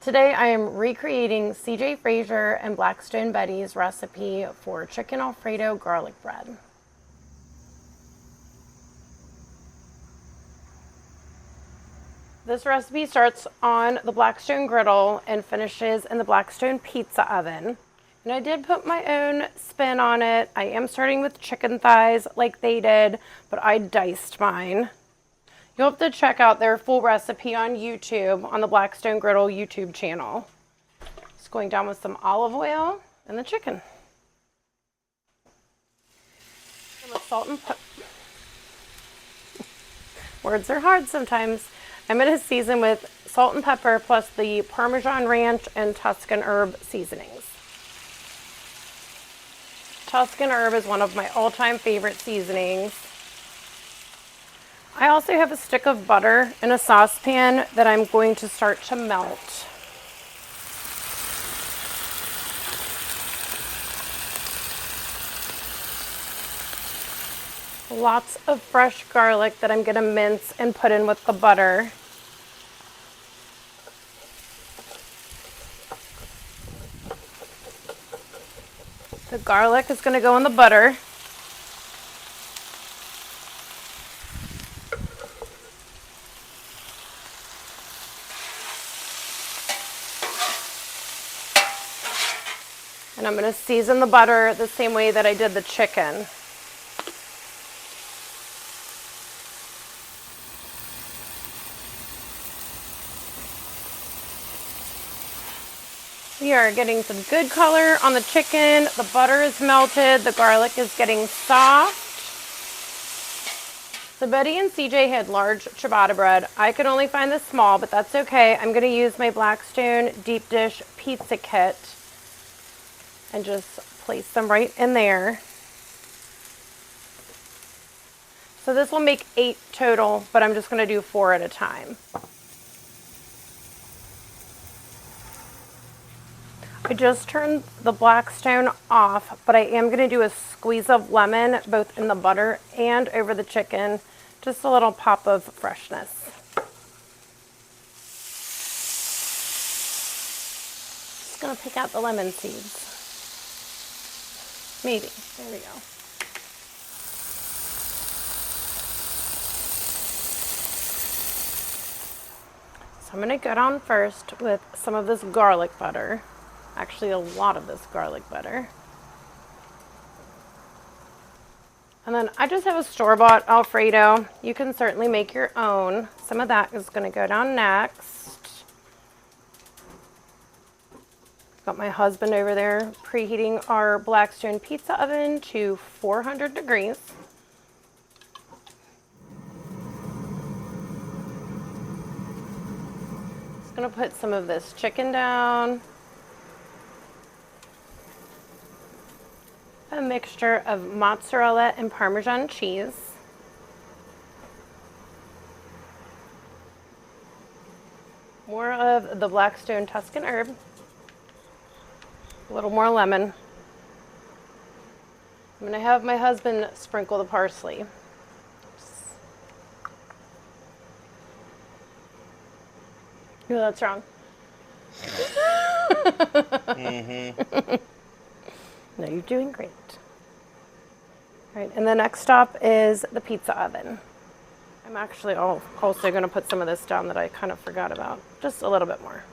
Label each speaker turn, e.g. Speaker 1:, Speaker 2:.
Speaker 1: Today I am recreating CJ Fraser and Blackstone Betty's recipe for Chicken Alfredo Garlic Bread. This recipe starts on the Blackstone griddle and finishes in the Blackstone pizza oven. And I did put my own spin on it. I am starting with chicken thighs like they did, but I diced mine. You'll have to check out their full recipe on YouTube on the Blackstone Griddle YouTube channel. Just going down with some olive oil and the chicken. And with salt and pepper. Words are hard sometimes. I'm going to season with salt and pepper plus the Parmesan ranch and Tuscan herb seasonings. Tuscan herb is one of my all-time favorite seasonings. I also have a stick of butter in a saucepan that I'm going to start to melt. Lots of fresh garlic that I'm going to mince and put in with the butter. The garlic is going to go in the butter. And I'm going to season the butter the same way that I did the chicken. We are getting some good color on the chicken. The butter is melted. The garlic is getting soft. So Betty and CJ had large ciabatta bread. I could only find the small, but that's okay. I'm going to use my Blackstone deep dish pizza kit and just place them right in there. So this will make 8 total, but I'm just going to do 4 at a time. I just turned the Blackstone off, but I am going to do a squeeze of lemon both in the butter and over the chicken. Just a little pop of freshness. Just going to pick out the lemon seeds. Maybe. There we go. So I'm going to go down first with some of this garlic butter. Actually, a lot of this garlic butter. And then I just have a store-bought Alfredo. You can certainly make your own. Some of that is going to go down next. Got my husband over there preheating our Blackstone pizza oven to 400 degrees. Just going to put some of this chicken down. A mixture of mozzarella and Parmesan cheese. More of the Blackstone Tuscan herb. A little more lemon. I'm going to have my husband sprinkle the parsley. No, that's wrong. No, you're doing great. All right, and the next stop is the pizza oven. I'm actually also going to put some of this down that I kind of forgot about. Just a little bit more.